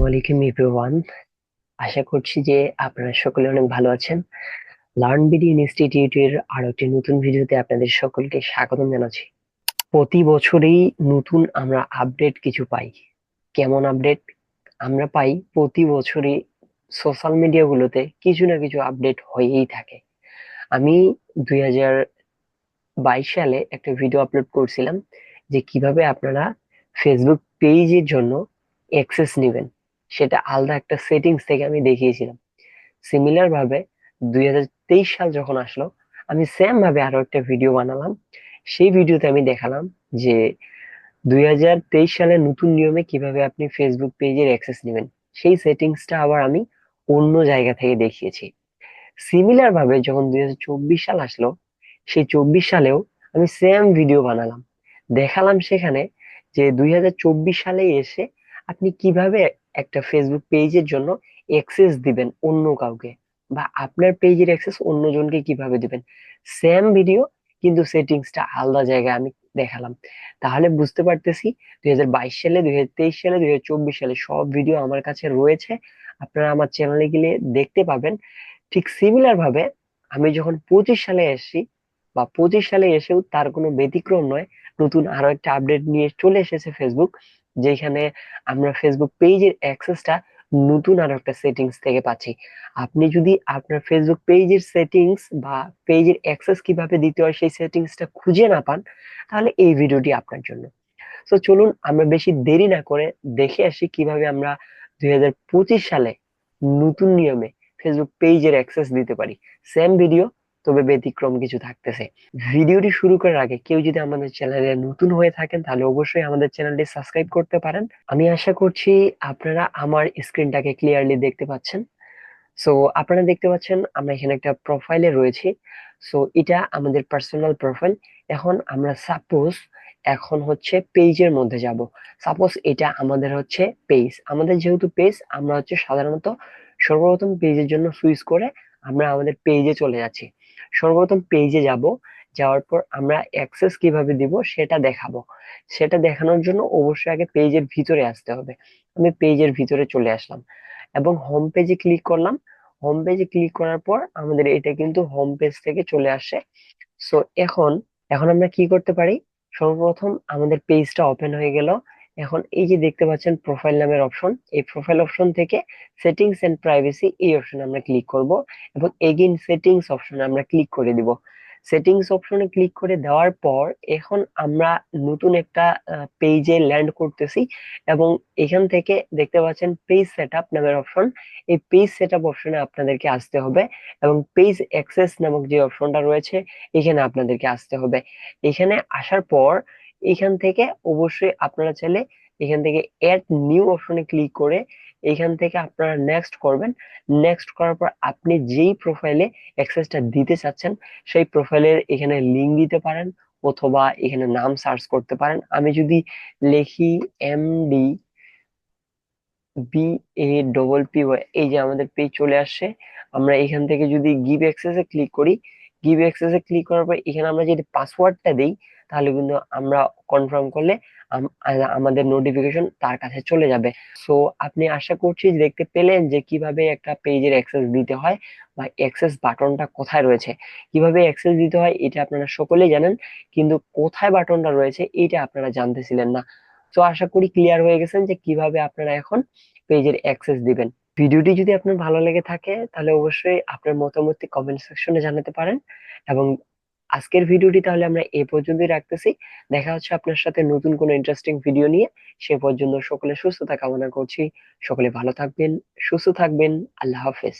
আসসালামু আলাইকুম এভরিওয়ান। আশা করছি যে আপনারা সকলে অনেক ভালো আছেন। লার্ন বিডি ইনস্টিটিউটের আরো একটি নতুন ভিডিওতে আপনাদের সকলকে স্বাগতম জানাচ্ছি। প্রতি বছরই নতুন আমরা আপডেট কিছু পাই। কেমন আপডেট আমরা পাই? প্রতি বছরই সোশ্যাল মিডিয়া গুলোতে কিছু না কিছু আপডেট হয়েই থাকে। আমি 2022 সালে একটা ভিডিও আপলোড করছিলাম যে কিভাবে আপনারা ফেসবুক পেজের জন্য অ্যাক্সেস নেবেন, সেটা আলাদা একটা সেটিংস থেকে আমি দেখিয়েছিলাম। সিমিলার ভাবে 2023 সাল যখন আসলো, আমি সেম ভাবে আরো একটা ভিডিও বানালাম। সেই ভিডিওতে আমি দেখালাম যে 2023 সালের নতুন নিয়মে কিভাবে আপনি ফেসবুক পেজের অ্যাক্সেস নেবেন। সেই সেটিংসটা আবার আমি অন্য জায়গা থেকে দেখিয়েছি। সিমিলার ভাবে যখন 2024 সাল আসলো, সেই 24 সালেও আমি সেম ভিডিও বানালাম, দেখালাম সেখানে যে 2024 সালে এসে আপনি কিভাবে একটা ফেসবুক পেজের জন্য অ্যাক্সেস দিবেন অন্য কাউকে, বা আপনার পেজের অ্যাক্সেস অন্যজনকে কিভাবে দিবেন। সেম ভিডিও, কিন্তু সেটিংসটা আলাদা জায়গায় আমি দেখালাম। তাহলে বুঝতে পারতেছি 2022 সালে, 2023 সালে, 2024 সালে সব ভিডিও আমার কাছে রয়েছে। আপনারা আমার চ্যানেলে গেলে দেখতে পাবেন। ঠিক সিমিলার ভাবে আমি যখন 25 সালে এসেছি, বা 25 সালে এসেও তার কোনো ব্যতিক্রম নয়, নতুন আরো একটা আপডেট নিয়ে চলে এসেছে ফেসবুক, যেখানে আমরা ফেসবুক পেজের অ্যাক্সেসটা নতুন আরো একটা সেটিংস থেকে পাচ্ছি। আপনি যদি আপনার ফেসবুক পেজের সেটিংস বা পেজের অ্যাক্সেস কিভাবে দিতে হয় সেই সেটিংসটা খুঁজে না পান, তাহলে এই ভিডিওটি আপনার জন্য। তো চলুন আমরা বেশি দেরি না করে দেখে আসি কিভাবে আমরা 2025 সালে নতুন নিয়মে ফেসবুক পেজের অ্যাক্সেস দিতে পারি। সেম ভিডিও, তবে ব্যতিক্রম কিছু থাকতেছে। ভিডিওটি শুরু করার আগে কেউ যদি আমাদের চ্যানেলে নতুন হয়ে থাকেন তাহলে অবশ্যই আমাদের চ্যানেলটি সাবস্ক্রাইব করতে পারেন। আমি আশা করছি আপনারা আমার স্ক্রিনটাকে ক্লিয়ারলি দেখতে পাচ্ছেন। সো আপনারা দেখতে পাচ্ছেন আমরা এখানে একটা প্রোফাইলে রয়েছি। সো এটা আমাদের পার্সোনাল প্রোফাইল। এখন আমরা সাপোজ এখন হচ্ছে পেজের মধ্যে যাব। সাপোজ এটা আমাদের হচ্ছে পেজ, আমাদের যেহেতু পেজ, আমরা হচ্ছে সাধারণত সর্বপ্রথম পেজের জন্য সুইচ করে আমরা আমাদের পেজে চলে যাচ্ছি। সর্বপ্রথম পেজে যাব, যাওয়ার পর আমরা অ্যাক্সেস কিভাবে দিব সেটা দেখাবো। সেটা দেখানোর জন্য অবশ্যই আগে পেজের ভিতরে আসতে হবে। আমি পেজের ভিতরে চলে আসলাম এবং হোম পেজে ক্লিক করলাম। হোম পেজে ক্লিক করার পর আমাদের এটা কিন্তু হোম পেজ থেকে চলে আসে। সো এখন এখন আমরা কি করতে পারি? সর্বপ্রথম আমাদের পেজটা ওপেন হয়ে গেল। এখন এই যে দেখতে পাচ্ছেন প্রোফাইল নামের অপশন, এই প্রোফাইল অপশন থেকে সেটিংস এন্ড প্রাইভেসি এই অপশনে আমরা ক্লিক করব এবং এগেইন সেটিংস অপশনে আমরা ক্লিক করে দিব। সেটিংস অপশনে ক্লিক করে দেওয়ার পর এখন আমরা নতুন একটা পেজে ল্যান্ড করতেছি এবং এখান থেকে দেখতে পাচ্ছেন পেজ সেটআপ নামের অপশন। এই পেজ সেটআপ অপশনে আপনাদেরকে আসতে হবে এবং পেজ অ্যাক্সেস নামক যে অপশনটা রয়েছে এখানে আপনাদেরকে আসতে হবে। এখানে আসার পর এখান থেকে অবশ্যই আপনারা চাইলে এখান থেকে এড নিউ অপশনে ক্লিক করে এখান থেকে আপনারা নেক্সট করবেন। নেক্সট করার পর আপনি যেই প্রোফাইলে অ্যাক্সেসটা দিতে চাচ্ছেন সেই প্রোফাইলের এখানে লিংক দিতে পারেন, অথবা এখানে নাম সার্চ করতে পারেন। আমি যদি লিখি এমডি BAPPY, এই যে আমাদের পেজ চলে আসছে। আমরা এখান থেকে যদি গিভ অ্যাক্সেস এ ক্লিক করি, গিভ অ্যাক্সেস এ ক্লিক করার পর এখানে আমরা যদি পাসওয়ার্ডটা দেই, তাহলে কিন্তু আমরা কনফার্ম করলে আমাদের নোটিফিকেশন তার কাছে চলে যাবে। সো আপনি আশা করছি যে দেখতে পেলেন যে কিভাবে একটা পেজের অ্যাক্সেস দিতে হয়, বা অ্যাক্সেস বাটনটা কোথায় রয়েছে। কিভাবে অ্যাক্সেস দিতে হয় এটা আপনারা সকলেই জানেন, কিন্তু কোথায় বাটনটা রয়েছে এটা আপনারা জানতেছিলেন না। তো আশা করি ক্লিয়ার হয়ে গেছেন যে কিভাবে আপনারা এখন পেজের অ্যাক্সেস দিবেন। ভিডিওটি যদি আপনার ভালো লেগে থাকে তাহলে অবশ্যই আপনার মতামতটি কমেন্ট সেকশনে জানাতে পারেন। এবং আজকের ভিডিওটি তাহলে আমরা এই পর্যন্তই রাখতেছি। দেখা হচ্ছে আপনার সাথে নতুন কোনো ইন্টারেস্টিং ভিডিও নিয়ে। সে পর্যন্ত সকলে সুস্থতা কামনা করছি। সকলে ভালো থাকবেন, সুস্থ থাকবেন। আল্লাহ হাফেজ।